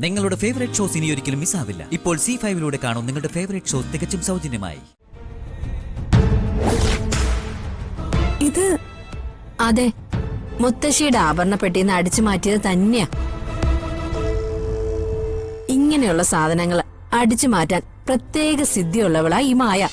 നിങ്ങളുടെ favourite shows ഇനി ഒരിക്കലും മിസ്സാവില്ല. ഇപ്പോൾ C5 കാണും നിങ്ങളുടെ ഫേവറേറ്റ് ഷോസ് തികച്ചും സൗജന്യമായി. ഇത് അതെ, മുത്തശ്ശിയുടെ ആഭരണപ്പെട്ടിന്ന് അടിച്ചു മാറ്റിയത് തന്നെയാ. ഇങ്ങനെയുള്ള സാധനങ്ങൾ അടിച്ചു മാറ്റാൻ പ്രത്യേക സിദ്ധിയുള്ളവളാ ഈ മായ.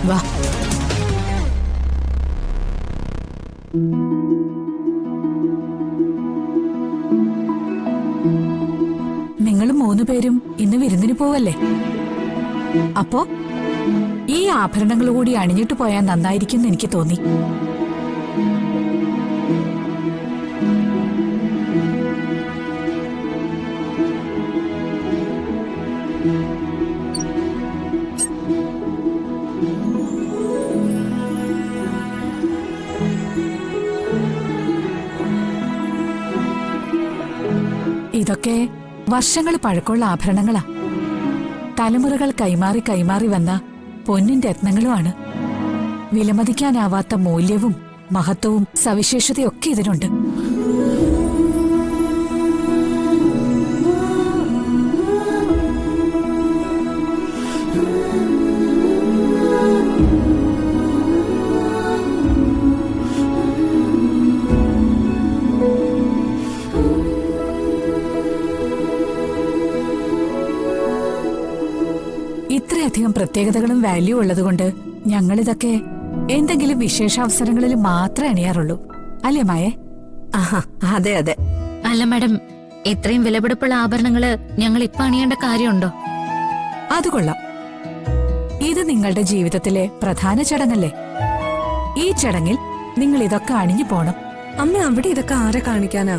വാ, നിങ്ങൾ 3 പേരും ഇന്ന് വിരുന്നിന് പോവല്ലേ? അപ്പോ ഈ ആഭരണങ്ങൾ കൂടി അണിഞ്ഞിട്ട് പോയാൽ നന്നായിരിക്കും എന്ന് എനിക്ക് തോന്നി. ഇതൊക്കെ വർഷങ്ങൾ പഴക്കമുള്ള ആഭരണങ്ങളാ. തലമുറകൾ കൈമാറി കൈമാറി വന്ന പൊന്നിൻ രത്നങ്ങളുമാണ്. വിലമതിക്കാനാവാത്ത മൂല്യവും മഹത്വവും സവിശേഷതയൊക്കെ ഇതിനുണ്ട്. ഇത്രയധികം പ്രത്യേകതകളും വാല്യൂ ഉള്ളതുകൊണ്ട് ഞങ്ങളിതൊക്കെ എന്തെങ്കിലും വിശേഷാവസരങ്ങളിൽ മാത്രമേ അണിയാറുള്ളൂ. അല്ലേ മായേ? ആഹാ, അതെ അതെ. അല്ല മാഡം, ഇത്രയും വിലപിടിപ്പുള്ള ആഭരണങ്ങള് ഞങ്ങൾ ഇപ്പൊ അണിയേണ്ട കാര്യമുണ്ടോ? അത് കൊള്ളാം. ഇത് നിങ്ങളുടെ ജീവിതത്തിലെ പ്രധാന ചടങ്ങല്ലേ? ഈ ചടങ്ങിൽ നിങ്ങൾ ഇതൊക്കെ അണിഞ്ഞു പോണം. അമ്മ, അവിടെ ഇതൊക്കെ ആരെ കാണിക്കാനാ?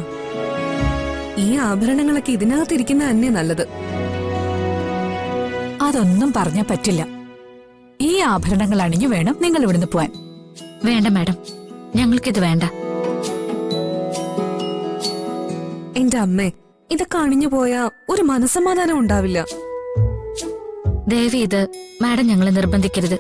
ഈ ആഭരണങ്ങളൊക്കെ ഇതിനകത്തിരിക്കുന്ന തന്നെ നല്ലത്. അതൊന്നും പറഞ്ഞാ പറ്റില്ല. ഈ ആഭരണങ്ങൾ അണിഞ്ഞു വേണം നിങ്ങൾ ഇവിടുന്ന് പോവാൻ. വേണ്ട മാഡം, ഞങ്ങൾക്കിത് വേണ്ട. എന്റെ അമ്മേ, ഇതൊക്കെ അണിഞ്ഞു പോയാ ഒരു മനസ്സമാധാനം ഉണ്ടാവില്ല. ദേവി, ഇത് മാഡം ഞങ്ങളെ നിർബന്ധിക്കരുത്.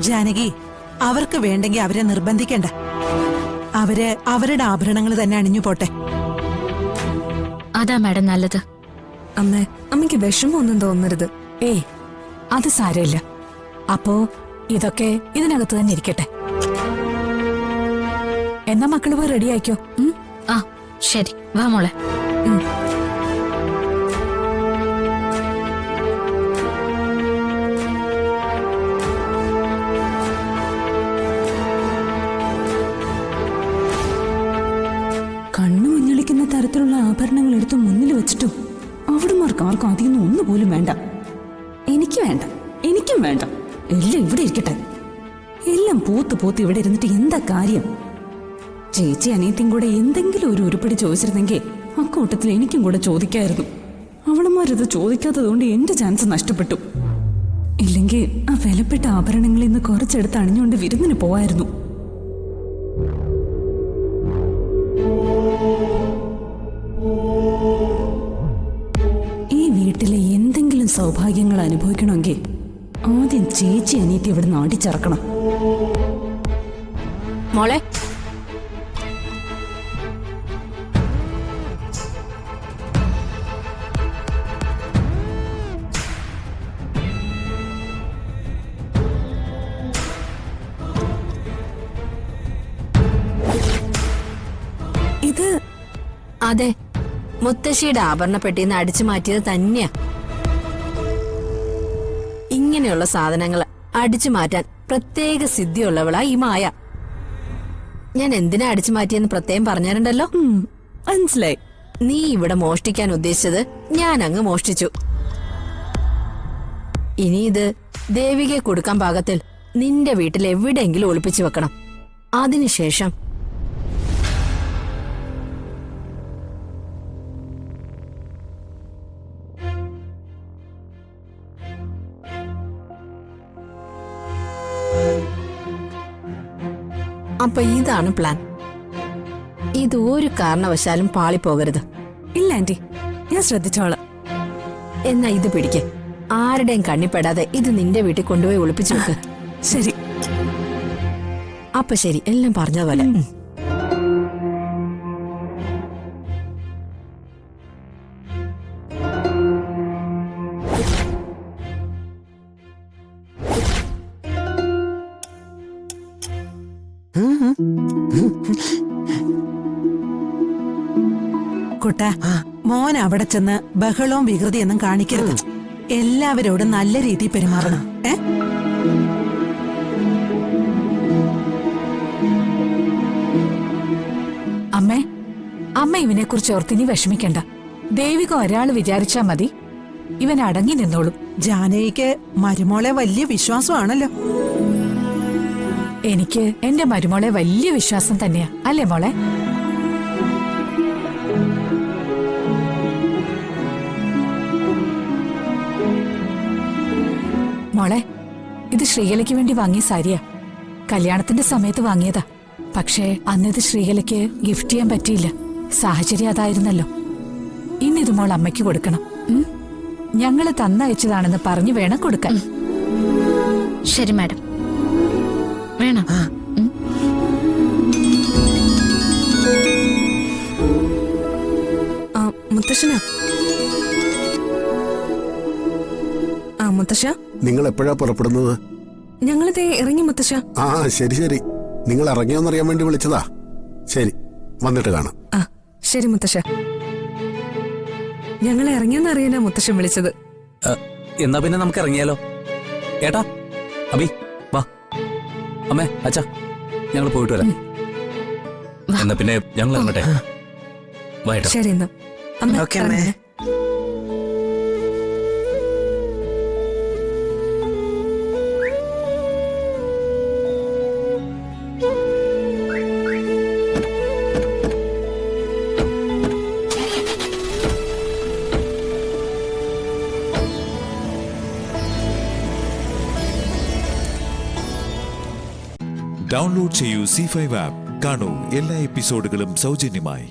ജാനകി, അവർക്ക് വേണ്ടെങ്കിൽ അവരെ നിർബന്ധിക്കണ്ട. അവര് അവരുടെ ആഭരണങ്ങൾ തന്നെ അണിഞ്ഞു പോട്ടെ. അതാ മാഡം നല്ലത്. അമ്മേ, അമ്മയ്ക്ക് വിഷമമൊന്നും തോന്നരുത്. ഏയ്, അത് സാരമില്ല. അപ്പോ ഇതൊക്കെ ഇതിനകത്ത് തന്നെ ഇരിക്കട്ടെ. എന്നാ മക്കള് പോയി റെഡി ആയിക്കോ. ആ ശരി, വാ മോളെ. കണ്ണു മഞ്ഞളിക്കുന്ന തരത്തിലുള്ള ആഭരണങ്ങൾ എടുത്ത് മുന്നിൽ വെച്ചിട്ടും അവിടുമാർക്ക് ആർക്കും അതിൽ ഒന്നുപോലും വേണ്ട. എനിക്ക് വേണ്ട, എനിക്കും വേണ്ട. എല്ലാം ഇവിടെ ഇരിക്കട്ടെ. എല്ലാം പൂത്ത് പൂത്ത് ഇവിടെ ഇരുന്നിട്ട് എന്താ കാര്യം? ചേച്ചി അനിയത്തിയും കൂടെ എന്തെങ്കിലും ഒരു ഉരുപ്പടി ചോദിച്ചിരുന്നെങ്കിൽ അക്കൂട്ടത്തിൽ എനിക്കും കൂടെ ചോദിക്കായിരുന്നു. അവളുമാരത് ചോദിക്കാത്തതുകൊണ്ട് എന്റെ ചാൻസ് നഷ്ടപ്പെട്ടു. ഇല്ലെങ്കിൽ ആ വിലപ്പെട്ട ആഭരണങ്ങളിൽ നിന്ന് കുറച്ചെടുത്ത് അണിഞ്ഞുകൊണ്ട് വിരുന്നിന് പോവായിരുന്നു. ഈ വീട്ടിലെ എന്തെങ്കിലും സൗഭാഗ്യങ്ങൾ അനുഭവിക്കണമെങ്കിൽ ആദ്യം ചേച്ചി അനിയത്തി ഇവിടെ നാടിച്ചിറക്കണം. മോളെ, ഇത് അതെ, മുത്തശ്ശിയുടെ ആഭരണപ്പെട്ടിന്ന് അടിച്ചു മാറ്റിയത് തന്നെയാ. ഇങ്ങനെയുള്ള സാധനങ്ങൾ അടിച്ചു മാറ്റാൻ പ്രത്യേക സിദ്ധിയുള്ളവളാ ഈ മായ. ഞാൻ എന്തിനാ അടിച്ചു മാറ്റിയെന്ന് പ്രത്യേകം പറഞ്ഞിട്ടുണ്ടല്ലോ. മനസ്സിലായി. നീ ഇവിടെ മോഷ്ടിക്കാൻ ഉദ്ദേശിച്ചത് ഞാൻ അങ്ങ് മോഷ്ടിച്ചു. ഇനി ഇത് ദേവികയെ കൊടുക്കാൻ പാകത്തിൽ നിന്റെ വീട്ടിൽ എവിടെയെങ്കിലും ഒളിപ്പിച്ചു വെക്കണം. അതിനുശേഷം അപ്പൊ ഇതാണ് പ്ലാൻ. ഇത് ഒരു കാരണവശാലും പാളിപ്പോകരുത്. ഇല്ല ആന്റി, ഞാൻ ശ്രദ്ധിച്ചോളാം. എന്നാ ഇത് പിടിക്ക്. ആരുടെയും കണ്ണിപ്പെടാതെ ഇത് നിന്റെ വീട്ടിൽ കൊണ്ടുപോയി ഒളിപ്പിച്ചു വെക്ക്. ശരി. അപ്പൊ ശരി, എല്ലാം പറഞ്ഞതുപോലെ. കുട്ട, മോൻ അവിടെ ചെന്ന് ബഹളവും വികൃതിയൊന്നും കാണിക്കരുത്. എല്ലാവരോടും നല്ല രീതിയിൽ പെരുമാറണം. അമ്മേ, അമ്മ ഇവനെ കുറിച്ച് ഓർത്തിനി വിഷമിക്കണ്ട. ദേവിക ഒരാൾ വിചാരിച്ചാ മതി, ഇവൻ അടങ്ങി നിന്നോളും. ജാനകിക്ക് മരുമോളെ വലിയ വിശ്വാസമാണല്ലോ. എനിക്ക് എന്റെ മരുമോളെ വലിയ വിശ്വാസം തന്നെയാ, അല്ലേ മോളെ? മോളെ, ഇത് ശ്രീകലയ്ക്ക് വേണ്ടി വാങ്ങിയ സാരിയാ. കല്യാണത്തിന്റെ സമയത്ത് വാങ്ങിയതാ. പക്ഷേ അന്നിത് ശ്രീകലയ്ക്ക് ഗിഫ്റ്റ് ചെയ്യാൻ പറ്റിയില്ല. സാഹചര്യം അതായിരുന്നല്ലോ. ഇന്നിത് മോൾ അമ്മയ്ക്ക് കൊടുക്കണം. ഞങ്ങള് തന്നയച്ചതാണെന്ന് പറഞ്ഞു വേണം കൊടുക്കാൻ. ശരി മാഡം. വേണം. മുത്തശ്ശനാ? മുത്തശ്ശ, നിങ്ങൾ എപ്പോഴാ പുറപ്പെടുന്നത്? ഞങ്ങളിതേ ഇറങ്ങി മുത്തശ്ശ. ആ ശരി ശരി, നിങ്ങൾ ഇറങ്ങിയോന്നറിയാൻ വേണ്ടി വിളിച്ചതാ. ശരി, വന്നിട്ട് കാണാം. ശരി മുത്തശ്ശ. ഞങ്ങൾ ഇറങ്ങിയെന്ന് അറിയാനാ മുത്തശ്ശൻ വിളിച്ചത്. എന്നാ പിന്നെ നമുക്ക് ഇറങ്ങിയാലോ? ഏട്ടാ, അബി വാ. അമ്മേ, അച്ഛാ, ഞങ്ങൾ പോയിട്ട് വരാം. എന്നാ പിന്നെ ഞങ്ങൾ ഇറങ്ങട്ടെ. വാ. ശരി എന്നാ. അമ്മ ഡൗൺലോഡ് ചെയ്യൂ C5 ആപ്പ്. കാണൂ എല്ലാ എപ്പിസോഡുകളും സൗജന്യമായി.